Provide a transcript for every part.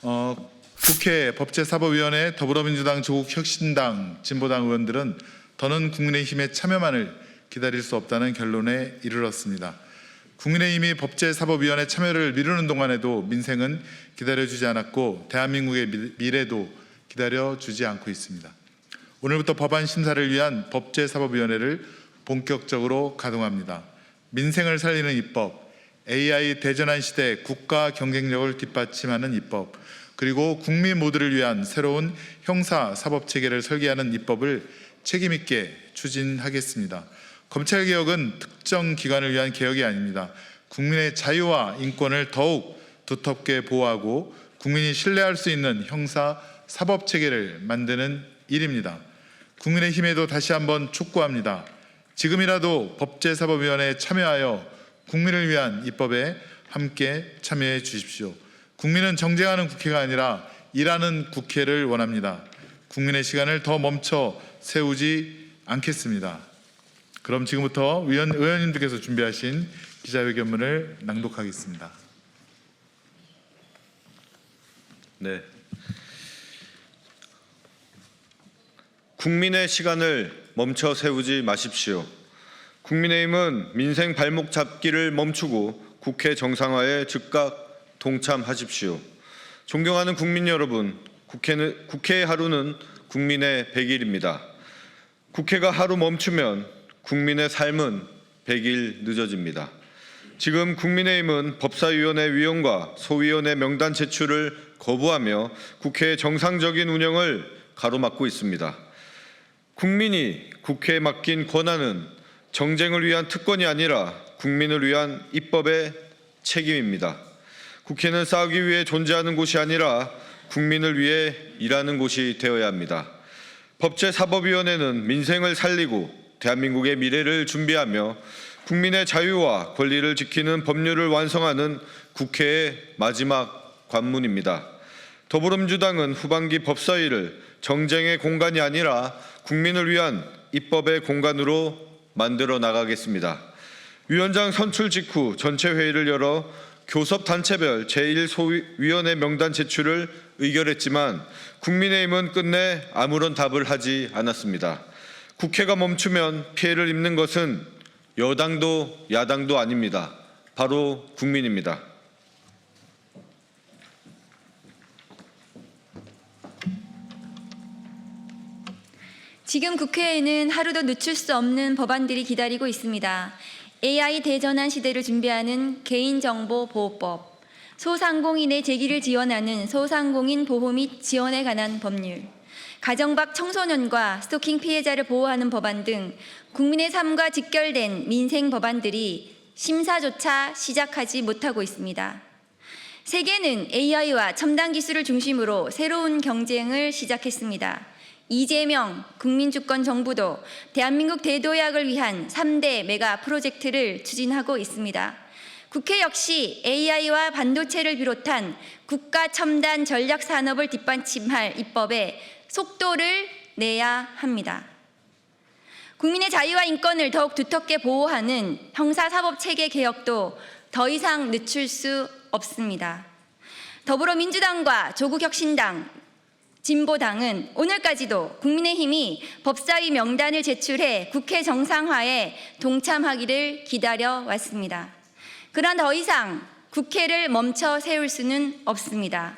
국회 법제사법위원회 더불어민주당, 조국혁신당, 진보당 의원들은 더는 국민의힘의 참여만을 기다릴 수 없다는 결론에 이르렀습니다. 국민의힘이 법제사법위원회 참여를 미루는 동안에도 민생은 기다려주지 않았고 대한민국의 미래도 기다려주지 않고 있습니다. 오늘부터 법안 심사를 위한 법제사법위원회를 본격적으로 가동합니다. 민생을 살리는 입법, AI 대전환 시대 국가 경쟁력을 뒷받침하는 입법, 그리고 국민 모두를 위한 새로운 형사사법체계를 설계하는 입법을 책임있게 추진하겠습니다. 검찰개혁은 특정 기관을 위한 개혁이 아닙니다. 국민의 자유와 인권을 더욱 두텁게 보호하고 국민이 신뢰할 수 있는 형사사법체계를 만드는 일입니다. 국민의힘에도 다시 한번 촉구합니다. 지금이라도 법제사법위원회에 참여하여 국민을 위한 입법에 함께 참여해 주십시오. 국민은 정쟁하는 국회가 아니라 일하는 국회를 원합니다. 국민의 시간을 더 멈춰 세우지 않겠습니다. 그럼 지금부터 의원님들께서 준비하신 기자회견문을 낭독하겠습니다. 네. 국민의 시간을 멈춰 세우지 마십시오. 국민의힘은 민생 발목 잡기를 멈추고 국회 정상화에 즉각 동참하십시오. 존경하는 국민 여러분, 국회의 하루는 국민의 100일입니다. 국회가 하루 멈추면 국민의 삶은 100일 늦어집니다. 지금 국민의힘은 법사위원회 위원과 소위원회 명단 제출을 거부하며 국회의 정상적인 운영을 가로막고 있습니다. 국민이 국회에 맡긴 권한은 정쟁을 위한 특권이 아니라 국민을 위한 입법의 책임입니다. 국회는 싸우기 위해 존재하는 곳이 아니라 국민을 위해 일하는 곳이 되어야 합니다. 법제사법위원회는 민생을 살리고 대한민국의 미래를 준비하며 국민의 자유와 권리를 지키는 법률을 완성하는 국회의 마지막 관문입니다. 더불어민주당은 후반기 법사위를 정쟁의 공간이 아니라 국민을 위한 입법의 공간으로 만들어 나가겠습니다. 위원장 선출 직후 전체 회의를 열어 교섭단체별 제1소위원회 명단 제출을 의결했지만 국민의힘은 끝내 아무런 답을 하지 않았습니다. 국회가 멈추면 피해를 입는 것은 여당도 야당도 아닙니다. 바로 국민입니다. 지금 국회에는 하루도 늦출 수 없는 법안들이 기다리고 있습니다. AI 대전환 시대를 준비하는 개인정보보호법, 소상공인의 재기를 지원하는 소상공인 보호 및 지원에 관한 법률, 가정 밖 청소년과 스토킹 피해자를 보호하는 법안 등 국민의 삶과 직결된 민생 법안들이 심사조차 시작하지 못하고 있습니다. 세계는 AI와 첨단 기술을 중심으로 새로운 경쟁을 시작했습니다. 이재명 국민주권 정부도 대한민국 대도약을 위한 3대 메가 프로젝트를 추진하고 있습니다. 국회 역시 AI와 반도체를 비롯한 국가 첨단 전략 산업을 뒷받침할 입법에 속도를 내야 합니다. 국민의 자유와 인권을 더욱 두텁게 보호하는 형사사법체계 개혁도 더 이상 늦출 수 없습니다. 더불어민주당과 조국혁신당, 진보당은 오늘까지도 국민의힘이 법사위 명단을 제출해 국회 정상화에 동참하기를 기다려왔습니다. 그러나 더 이상 국회를 멈춰 세울 수는 없습니다.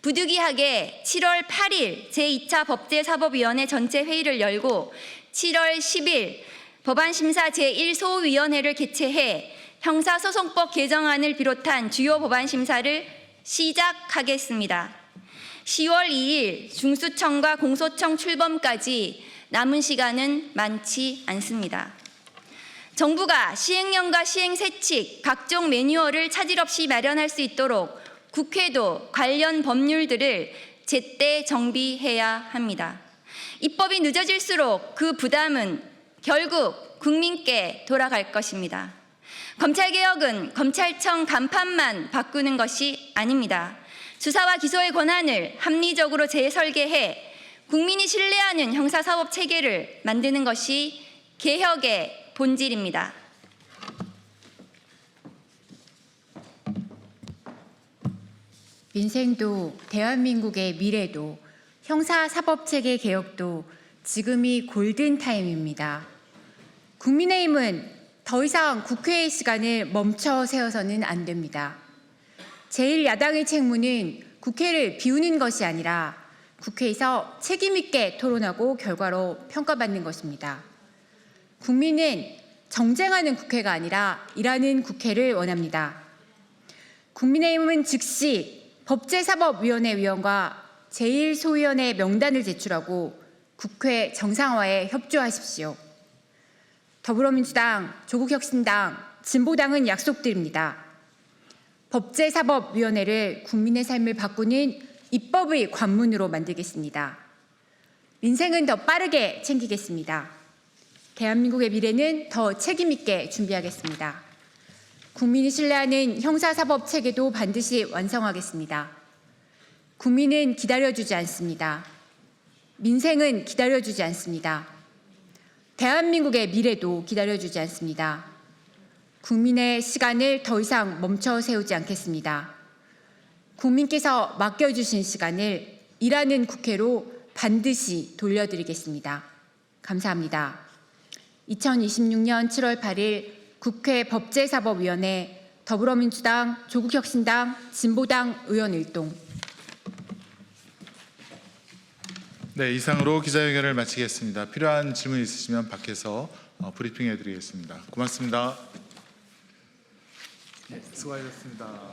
부득이하게 7월 8일 제2차 법제사법위원회 전체 회의를 열고 7월 10일 법안심사 제1소위원회를 개최해 형사소송법 개정안을 비롯한 주요 법안 심사를 시작하겠습니다. 10월 2일 중수청과 공소청 출범까지 남은 시간은 많지 않습니다. 정부가 시행령과 시행세칙, 각종 매뉴얼을 차질 없이 마련할 수 있도록 국회도 관련 법률들을 제때 정비해야 합니다. 입법이 늦어질수록 그 부담은 결국 국민께 돌아갈 것입니다. 검찰개혁은 검찰청 간판만 바꾸는 것이 아닙니다. 수사와 기소의 권한을 합리적으로 재설계해 국민이 신뢰하는 형사사법 체계를 만드는 것이 개혁의 본질입니다. 민생도 대한민국의 미래도 형사사법체계 개혁도 지금이 골든타임입니다. 국민의힘은 더 이상 국회의 시간을 멈춰 세워서는 안 됩니다. 제1야당의 책무는 국회를 비우는 것이 아니라 국회에서 책임 있게 토론하고 결과로 평가받는 것입니다. 국민은 정쟁하는 국회가 아니라 일하는 국회를 원합니다. 국민의힘은 즉시 법제사법위원회 위원과 제1소위원회 명단을 제출하고 국회 정상화에 협조하십시오. 더불어민주당, 조국혁신당, 진보당은 약속드립니다. 법제사법위원회를 국민의 삶을 바꾸는 입법의 관문으로 만들겠습니다. 민생은 더 빠르게 챙기겠습니다. 대한민국의 미래는 더 책임 있게 준비하겠습니다. 국민이 신뢰하는 형사사법 체계도 반드시 완성하겠습니다. 국민은 기다려주지 않습니다. 민생은 기다려주지 않습니다. 대한민국의 미래도 기다려주지 않습니다. 국민의 시간을 더 이상 멈춰 세우지 않겠습니다. 국민께서 맡겨주신 시간을 일하는 국회로 반드시 돌려드리겠습니다. 감사합니다. 2026년 7월 8일 국회 법제사법위원회 더불어민주당, 조국혁신당, 진보당 의원 일동. 네, 이상으로 기자회견을 마치겠습니다. 필요한 질문 있으시면 밖에서 브리핑해 드리겠습니다. 고맙습니다. 네, 수고하셨습니다.